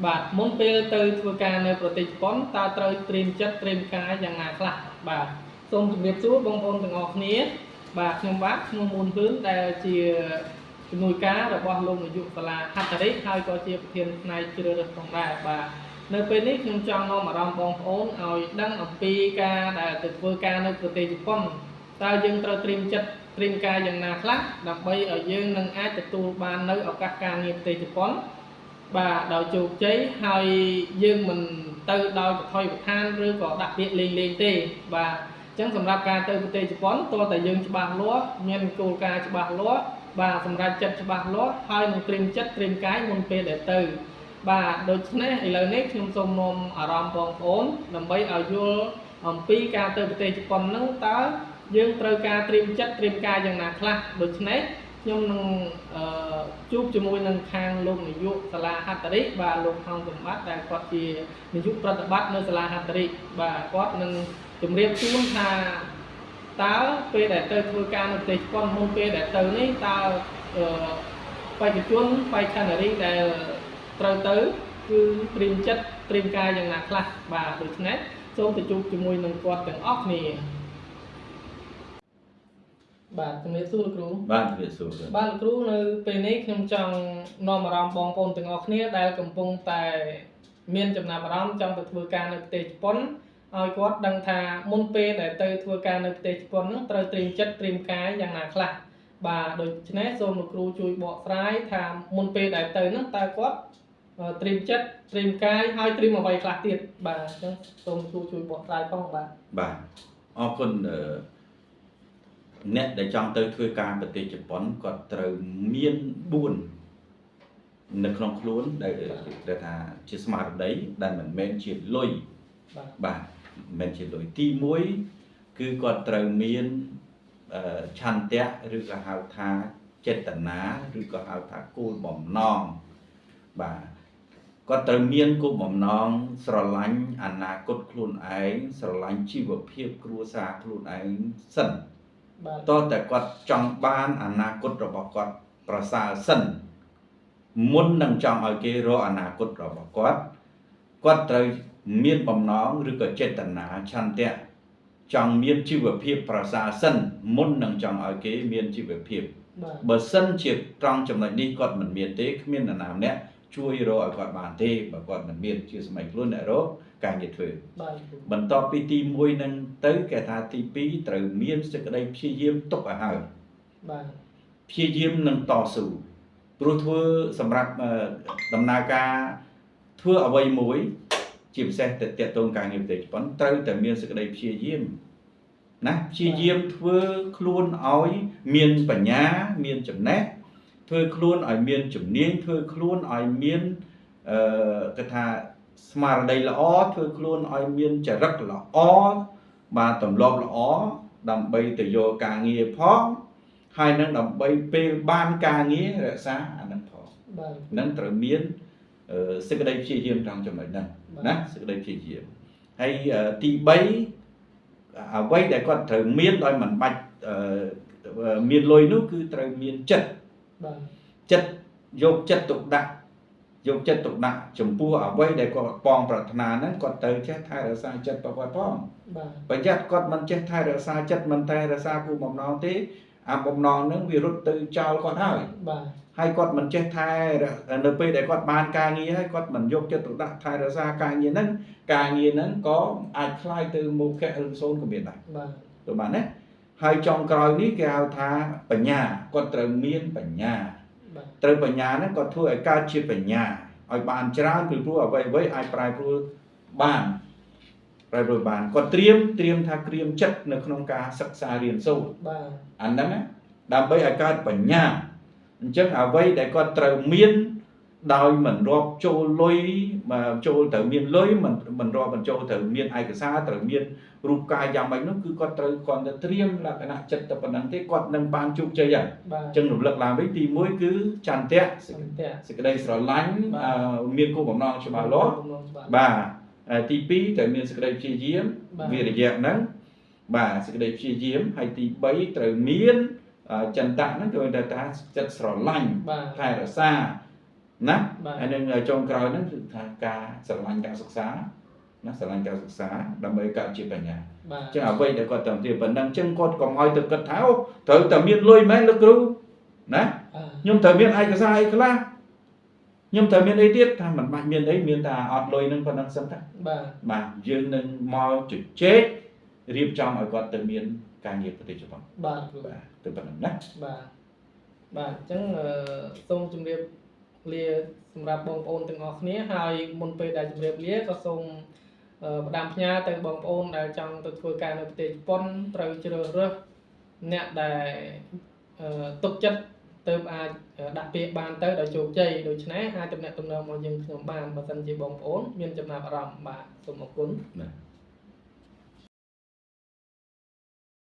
បាទមុនពេលទៅធ្វើការនៅប្រទេសជប៉ុនតើត្រូវត្រៀមចិត្តត្រៀមកាយយ៉ាងណាខ្លះបាទសូមជម្រាបសួរបងប្អូនទាំងអស់គ្នាបាទខ្ញុំបាទឈ្មោះមូនភឿនដែលជាជំនួយការរបស់លោកនាយកសាលាហត្ថរិកហើយក៏ជាប្រធានផ្នែកជ្រើសរើសផងដែរបាទនៅពេលនេះខ្ញុំចង់នាំអារម្មណ៍បងប្អូនឲ្យដឹងអំពីការដែលទៅធ្វើការនៅប្រទេសជប៉ុនតើយើងត្រូវត្រៀមចិត្តត្រៀមកាយយ៉ាងណាខ្លះដើម្បីឲ្យយើងនឹងអាចទទួលបាននៅឱកាសការងារប្រទេសជប៉ុនបាទដោយជោគជ័យហើយយើងមិនទៅដោយកថុយប្រឋានឬក៏ដាក់ពាក្យលេងទេបាទអញ្ចឹងសម្រាប់ការទៅប្រទេសជប៉ុនតើតែយើងច្បាស់លាស់មានគោលការណ៍ច្បាស់លាស់បាទសម្រាប់ចិត្តច្បាស់លាស់ហើយនឹងត្រៀមចិត្តត្រៀមកាយមុនពេលដែលទៅបាទដូច្នេះឥឡូវនេះខ្ញុំសូមនាំអារម្មណ៍បងប្អូនដើម្បីឲ្យយល់អំពីការទៅប្រទេសជប៉ុនហ្នឹងតើយើងត្រូវការត្រៀមចិត្តត្រៀមកាយយ៉ាងណាខ្លះដូច្នេះខ្ញុំនឹងជួបជាមួយនឹងខាងលោកនាយកសាលាហត្ថរិកបាទលោកហងសម្បត្តិដែលគាត់ជានាយកប្រតិបត្តិនៅសាលាហត្ថរិកបាទគាត់នឹងជម្រាបជូនថាតើពេលដែលទៅធ្វើការនៅប្រទេសជប៉ុនមុនពេលដែលទៅនេះតើបេក្ខជនបេក្ខនារីដែលត្រូវទៅគឺត្រៀមចិត្តត្រៀមកាយយ៉ាងណាខ្លះបាទដូច្នេះសូមទៅជួបជាមួយនឹងគាត់ទាំងអស់គ្នាបាទជំរាបសួរលោកគ្រូបាទជំរាបសួរបាទលោកគ្រូនៅពេលនេះខ្ញុំចង់នាំអារម្មណ៍បងប្អូនទាំងអស់គ្នាដែលកំពុងតែមានចំណាប់អារម្មណ៍ចង់ទៅធ្វើការនៅប្រទេសជប៉ុនឲ្យគាត់ដឹងថាមុនពេលដែលទៅធ្វើការនៅប្រទេសជប៉ុនហ្នឹងត្រូវត្រៀមចិត្តត្រៀមកាយយ៉ាងណាខ្លះបាទដូច្នេះសូមលោកគ្រូជួយបកស្រាយថាមុនពេលដែលទៅហ្នឹងតើគាត់ត្រៀមចិត្តត្រៀមកាយហើយត្រៀមអ្វីខ្លះទៀតបាទអញ្ចឹងសូមលោកគ្រូជួយបកស្រាយផងបាទអរគុណអ្នកដែលចង់ទៅធ្វើការប្រទេសជប៉ុនគាត់ត្រូវមាន4នៅក្នុងខ្លួនដែលថាជាស្មារតីដែលមិនមែនជាលុយបាទមិនមែនជាលុយទី1គឺគាត់ត្រូវមានឆន្ទៈឬក៏ហៅថាចេតនាឬក៏ហៅថាគោលបំណងបាទគាត់ត្រូវមានគោលបំណងស្រឡាញ់អនាគតខ្លួនឯងស្រឡាញ់ជីវភាពគ្រួសារខ្លួនឯងសិនតើតែគាត់ចង់បានអនាគតរបស់គាត់ប្រសើរសិនមុននឹងចង់ឲ្យគេរកអនាគតរបស់គាត់ត្រូវមានបំណងឬក៏ចេតនាឆន្ទៈចង់មានជីវភាពប្រសើរសិនមុននឹងចង់ឲ្យគេមានជីវភាពបើសិនជាត្រង់ចំណុចនេះគាត់មិនមានទេគ្មាននរណាម្នាក់ជួយរកឲ្យគាត់បានទេបើគាត់មិនមានជាសម័យខ្លួនអ្នករកការងារធ្វើបន្ទាប់ពីទី1នឹងទៅគេថាទី2ត្រូវមានសេចក្តីព្យាយាមទុកឲ្យហើយបាទព្យាយាមនឹងតស៊ូព្រោះធ្វើសម្រាប់ដំណើរការធ្វើអ្វីមួយជាពិសេសទៅតាក់ទងការងារប្រទេសជប៉ុនត្រូវតែមានសេចក្តីព្យាយាមណាព្យាយាមធ្វើខ្លួនឲ្យមានបញ្ញាមានចំណេះធ្វើខ្លួនឲ្យមានជំនាញធ្វើខ្លួនឲ្យមានគេថាស្មារតីល្អធ្វើខ្លួនឲ្យមានចរិតល្អបាទទម្លាប់ល្អដើម្បីទៅយកការងារផងហើយនឹងដើម្បីពេលបានការងាររក្សាអានឹងផងនឹងត្រូវមានសេចក្តីព្យាយាមtrongចំណុចហ្នឹងណាសេចក្តីព្យាយាមហើយទី3អ្វីដែលគាត់ត្រូវមានដោយមិនបាច់មានលុយនោះគឺត្រូវមានចិត្តចិត្តយកចិត្តទុកដាក់ចំពោះអ្វីដែលគាត់ប៉ងប្រាថ្នាហ្នឹងគាត់ត្រូវចេះថែរក្សាចិត្តរបស់គាត់ផងប្រយ័ត្នគាត់មិនចេះថែរក្សាចិត្តមិនតែរក្សាគោលបំណងទេអាបំណងហ្នឹងវារត់ទៅចោលគាត់ហើយគាត់មិនចេះថែនៅពេលដែលគាត់បានការងារហើយគាត់មិនយកចិត្តទុកដាក់ថែរក្សាការងារហ្នឹងក៏អាចคล้ายទៅមុខៈឬសូនក៏មានដែរទៅបានណាហើយចុងក្រោយនេះគេហៅថាបញ្ញាគាត់ត្រូវមានបញ្ញាត្រូវបញ្ញាហ្នឹងគាត់ធ្វើឲ្យកើតជាបញ្ញាឲ្យបានច្រើនពីព្រោះអ្វីអាចប្រែប្រួលបានគាត់ត្រៀមថាក្រៀមចិត្តនៅក្នុងការសិក្សារៀនសូត្រអាហ្នឹងដើម្បីឲ្យកើតបញ្ញាអញ្ចឹងអ្វីដែលគាត់ត្រូវមានដោយមិនរាប់ចូលលុយចូលត្រូវមានលុយមិនរាប់បញ្ចូលត្រូវមានឯកសារត្រូវមានរូបកាយយ៉ាងម៉េចនោះគឺគាត់ត្រូវគាត់ទៅត្រៀមលក្ខណៈចិត្តតែប៉ុណ្ណឹងទេគាត់នឹងបានជោគជ័យហើយអញ្ចឹងរំលឹកឡើងវិញទី1គឺចន្ទៈសេចក្តីស្រឡាញ់មានគោលបំណងច្បាស់លាស់បាទទី2ត្រូវមានសេចក្តីព្យាយាមវិរិយៈហ្នឹងបាទសេចក្តីព្យាយាមហើយទី3ត្រូវមានចន្ទៈហ្នឹងគឺថាចិត្តស្រឡាញ់ថែរក្សា ណាហើយនឹងចុងក្រោយហ្នឹងគឺថាការស្រឡាញ់ការសិក្សាណាស្រឡាញ់ការសិក្សាដើម្បីកើតជាបញ្ញាអញ្ចឹងអ្វីដែលគាត់តាមទីប៉ុណ្ណឹងអញ្ចឹងគាត់កុំឲ្យទៅគិតថាអូត្រូវតែមានលុយមែនលោកគ្រូណាខ្ញុំត្រូវមានឯកសារអីខ្លះខ្ញុំត្រូវមានអីទៀតថាមិនបាច់មានអីមានតែអត់លុយនឹងប៉ុណ្ណឹងសិនតាបាទយើងនឹងមកជជែករៀបចំឲ្យគាត់ទៅមានការងារប្រទេសជប៉ុនបាទទៅប៉ុណ្ណឹងណាបាទអញ្ចឹងសូមជម្រាបលាសម្រាប់បងប្អូនទាំងអស់គ្នាហើយមុនពេលដែលជម្រាបលាក៏សូមផ្ដាំផ្ញើទៅបងប្អូនដែលចង់ទៅធ្វើការនៅប្រទេសជប៉ុនត្រូវជ្រើសរើសអ្នកដែលទុកចិត្តទៅអាចដាក់ពាក្យបានទៅដោយជោគជ័យដូច្នេះអាចតំណែងមកយើងខ្ញុំបានបើសិនជាបងប្អូនមានចំណាប់អារម្មណ៍បាទសូមអរគុណ